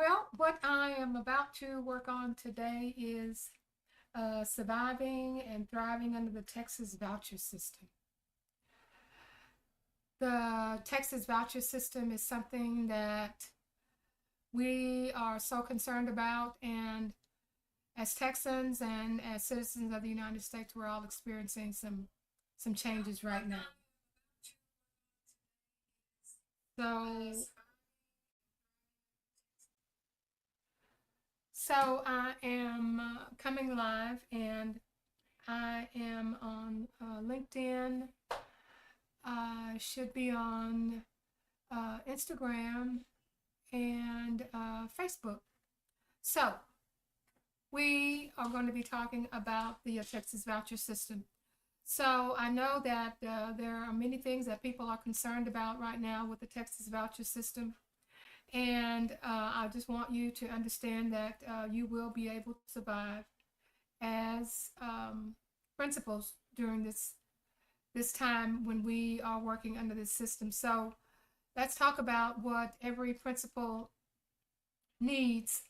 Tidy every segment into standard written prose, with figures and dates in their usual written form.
Well, what I am about to work on today is surviving and thriving under the Texas voucher system. The Texas voucher system is something that we are so concerned about, and as Texans and as citizens of the United States, we're all experiencing some changes right now. So, so I am coming live, and I am on LinkedIn. I should be on Instagram and Facebook. So, we are going to be talking about the Texas voucher system. So, I know that there are many things that people are concerned about right now with the Texas voucher system. And I just want you to understand that you will be able to survive as principals during this time when we are working under this system. So let's talk about what every principal needs,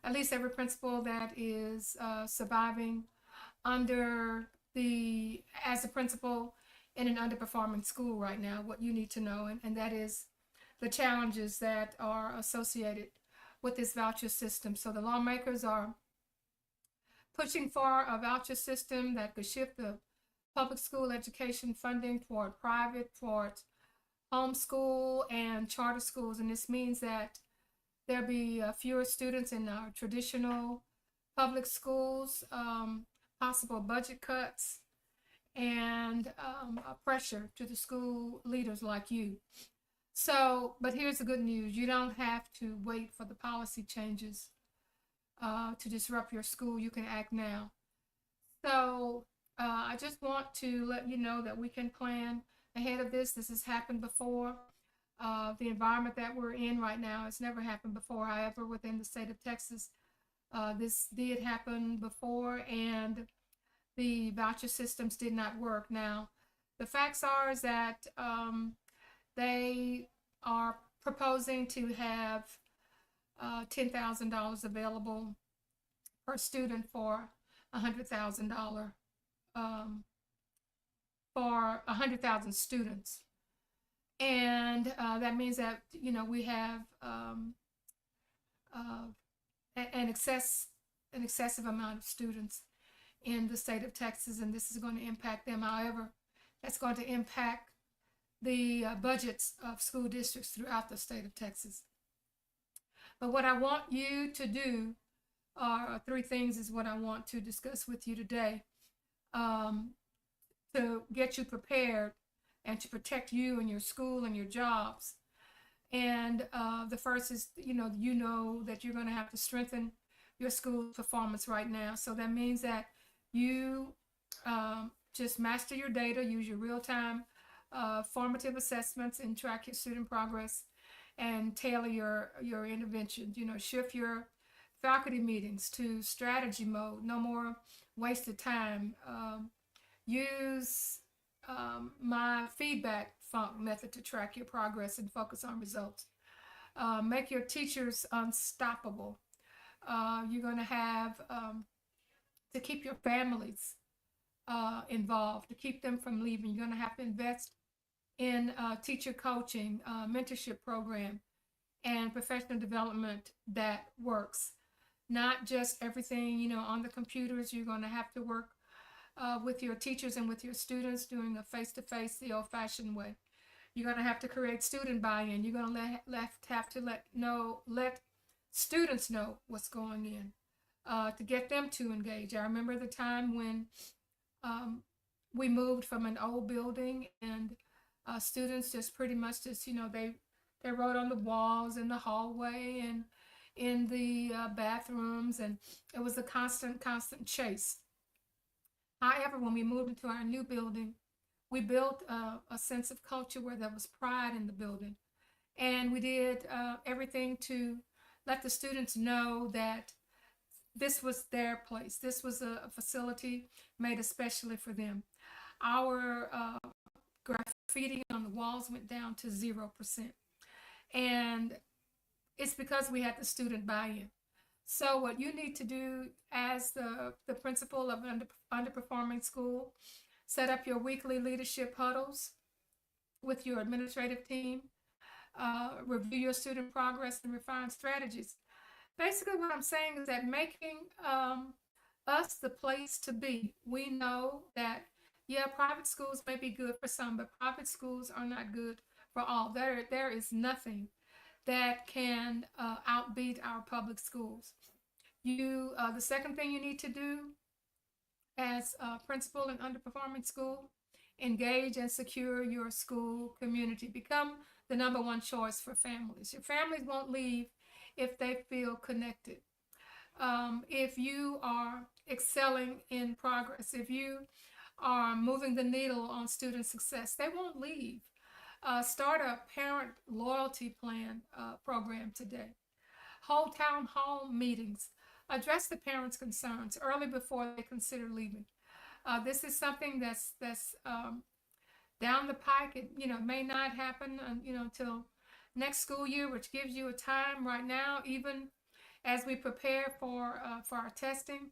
at least every principal that is surviving under as a principal in an underperforming school right now, what you need to know, and that is the challenges that are associated with this voucher system. So the lawmakers are pushing for a voucher system that could shift the public school education funding toward private, towards homeschool and charter schools. And this means that there'll be fewer students in our traditional public schools, possible budget cuts, and pressure to the school leaders like you. So, but here's the good news. You don't have to wait for the policy changes to disrupt your school. You can act now. So, I just want to let you know that we can plan ahead of this. This has happened before. The environment that we're in right now has never happened before. However, within the state of Texas, this did happen before, and the voucher systems did not work. Now, the facts are is that they are proposing to have $10,000 available per student for $100,000 for 100,000 students. And that means that, we have uh, an excessive amount of students in the state of Texas, and this is going to impact them. However, that's going to impact the budgets of school districts throughout the state of Texas. But what I want you to do are three things is what I want to discuss with you today, to get you prepared and to protect you and your school and your jobs. And the first is, that you're going to have to strengthen your school performance right now. So that means that you just master your data, use your real-time formative assessments, and track your student progress, and tailor your interventions. Shift your faculty meetings to strategy mode. No more wasted time. Use my feedback method to track your progress and focus on results. Make your teachers unstoppable. You're going to have to keep your families involved, to keep them from leaving. You're going to have to invest in teacher coaching, mentorship program, and professional development that works. Not just everything, on the computers. You're going to have to work with your teachers and with your students doing a face-to-face, the old-fashioned way. You're going to have to create student buy-in. You're going to have to let students know what's going in to get them to engage. I remember the time when we moved from an old building, and students just pretty much just, they wrote on the walls in the hallway and in the bathrooms, and it was a constant chase. However, when we moved into our new building, we built a sense of culture where there was pride in the building. And we did everything to let the students know that this was their place. This was a facility made especially for them. Our graffiti on the walls went down to 0%. And it's because we had the student buy-in. So what you need to do as the principal of an underperforming school, set up your weekly leadership huddles with your administrative team, review your student progress, and refine strategies. Basically, what I'm saying is that making us the place to be. We know that, yeah, private schools may be good for some, but private schools are not good for all. There is nothing that can outbeat our public schools. The second thing you need to do as a principal in underperforming school, engage and secure your school community. Become the number one choice for families. Your families won't leave if they feel connected. If you are excelling in progress, if you are moving the needle on student success, they won't leave. Start a parent loyalty plan program today. Hold town hall meetings. Address the parents' concerns early before they consider leaving. This is something that's down the pike. It may not happen until next school year, which gives you a time right now, even as we prepare for our testing.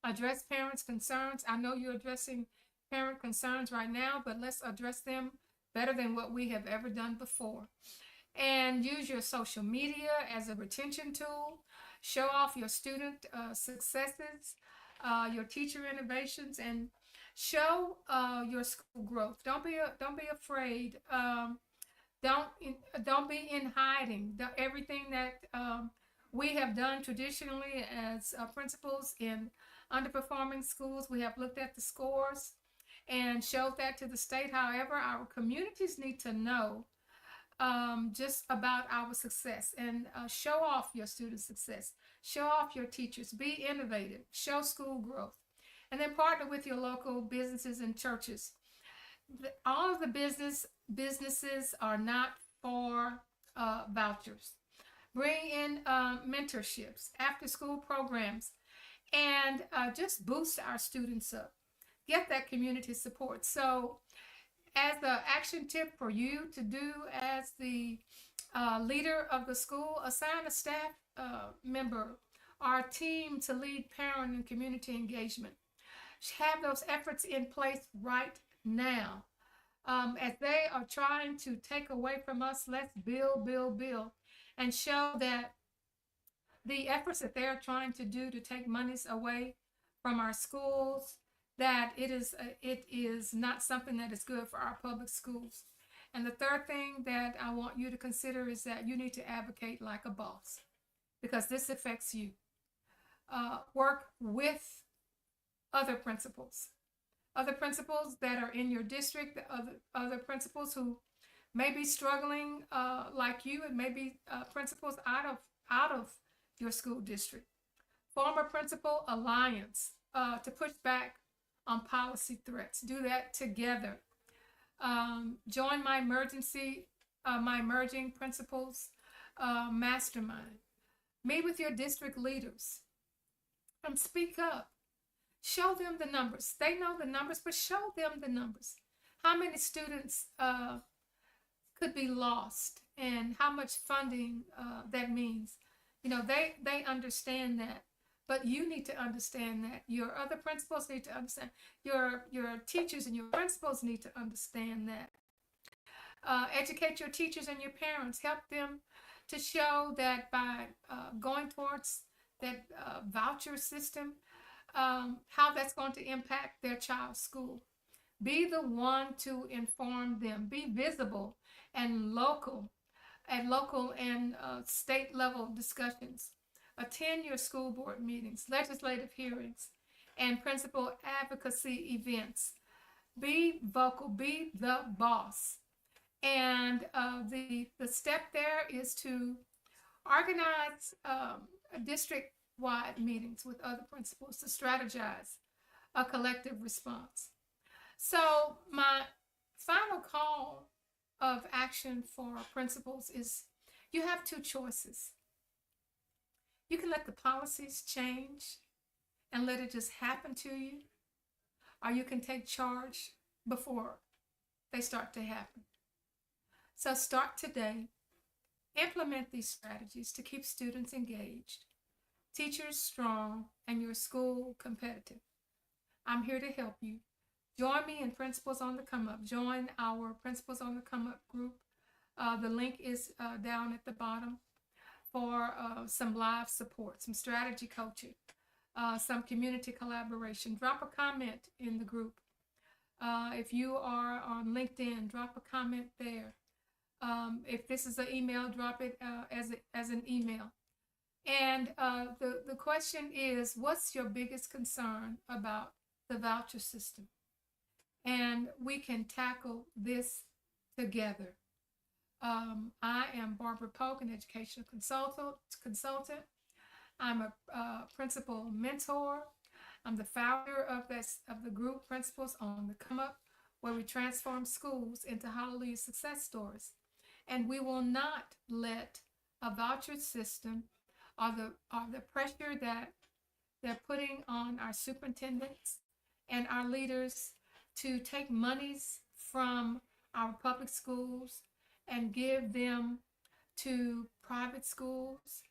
Address parents' concerns. I know you're addressing parent concerns right now, but let's address them better than what we have ever done before. And use your social media as a retention tool. Show off your student successes, your teacher innovations, and show your school growth. Don't be afraid. Don't don't be in hiding. Everything that we have done traditionally as principals in underperforming schools, we have looked at the scores and showed that to the state. However, our communities need to know just about our success, and show off your student success. Show off your teachers. Be innovative. Show school growth. And then partner with your local businesses and churches. All of the businesses are not for vouchers. Bring in mentorships, after school programs, and just boost our students up. Get that community support. So as the action tip for you to do as the leader of the school, assign a staff member or team to lead parent and community engagement. Have those efforts in place right now. As they are trying to take away from us, let's build, and show that the efforts that they're trying to do to take monies away from our schools, that it is not something that is good for our public schools. And the third thing that I want you to consider is that you need to advocate like a boss, because this affects you. Work with other principals, that are in your district, other principals who may be struggling like you, and maybe principals out of your school district. Former principal alliance to push back on policy threats. Do that together. Join my emerging principals mastermind. Meet with your district leaders and speak up. Show them the numbers. They know the numbers, but show them the numbers. How many students could be lost, and how much funding that means. They understand that, but you need to understand that. Your other principals need to understand. Your teachers and your principals need to understand that. Educate your teachers and your parents. Help them to show that by going towards that voucher system, how that's going to impact their child's school. Be the one to inform them. Be visible and at local and state level discussions. Attend your school board meetings, legislative hearings, and principal advocacy events. Be vocal. Be the boss. And the step there is to organize district-wide meetings with other principals to strategize a collective response. So my final call of action for principals is, you have two choices. You can let the policies change and let it just happen to you, or you can take charge before they start to happen. So start today. Implement these strategies to keep students engaged, teachers strong, and your school competitive. I'm here to help you. Join me in Principals on the Come Up. Join our Principals on the Come Up group. The link is down at the bottom for some live support, some strategy coaching, some community collaboration. Drop a comment in the group. If you are on LinkedIn, drop a comment there. If this is an email, drop it as an email. And the question is, what's your biggest concern about the voucher system? And we can tackle this together. I am Barbara Polk, an educational consultant. I'm a principal mentor. I'm the founder of the group Principals on the Come Up, where we transform schools into hallelujah success stories. And we will not let a voucher system or the pressure that they're putting on our superintendents and our leaders to take monies from our public schools and give them to private schools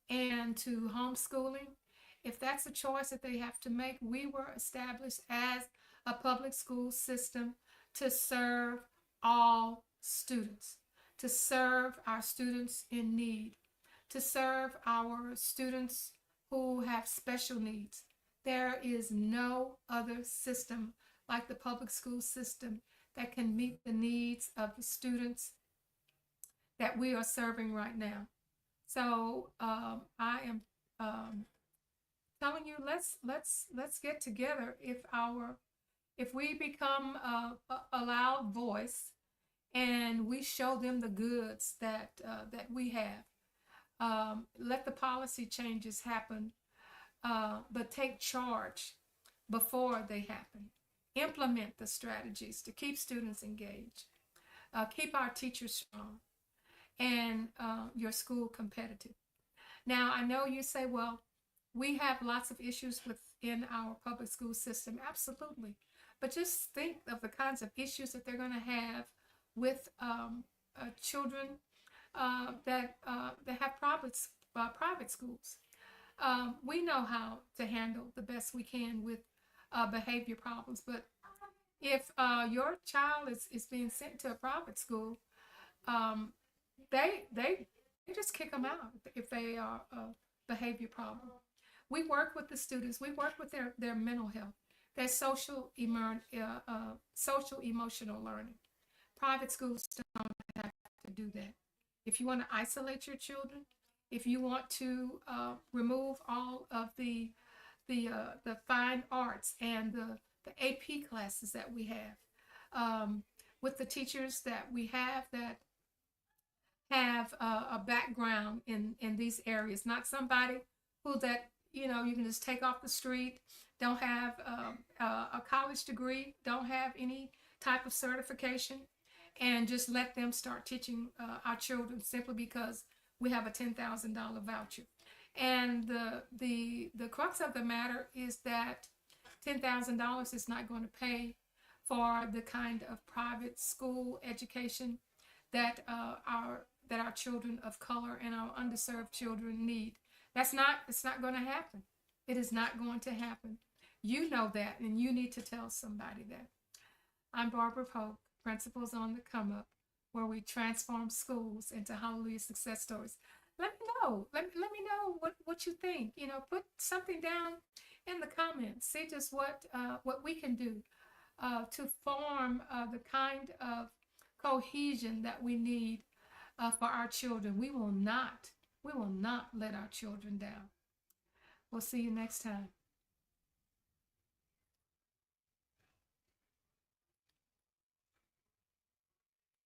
and to homeschooling. If that's a choice that they have to make, we were established as a public school system to serve all students, to serve our students in need, to serve our students who have special needs. There is no other system like the public school system that can meet the needs of the students that we are serving right now. So I am telling you, let's get together. If we become a loud voice and we show them the goods that we have, let the policy changes happen, but take charge before they happen. Implement the strategies to keep students engaged, keep our teachers strong, and your school competitive. Now, I know you say, well, we have lots of issues within our public school system. Absolutely. But just think of the kinds of issues that they're going to have with children that have private schools. We know how to handle the best we can with behavior problems. But if your child is being sent to a private school, um, they just kick them out if they are a behavior problem. We work with the students. We work with their mental health, their social emotional learning. Private schools don't have to do that. If you want to isolate your children, if you want to remove all of the fine arts and the AP classes that we have, with the teachers that we that have a background in these areas, not somebody who that you can just take off the street, don't have a college degree, don't have any type of certification, and just let them start teaching our children simply because we have a $10,000 voucher. And the crux of the matter is that $10,000 is not going to pay for the kind of private school education that our children of color and our underserved children need. It's not going to happen. It is not going to happen. You know that, and you need to tell somebody that. I'm Barbara Polk, Principals on the Come Up, where we transform schools into hallelujah success stories. Let me know. Let me know what you think. Put something down in the comments. See just what we can do to form the kind of cohesion that we need for our children. We will not let our children down. We'll see you next time.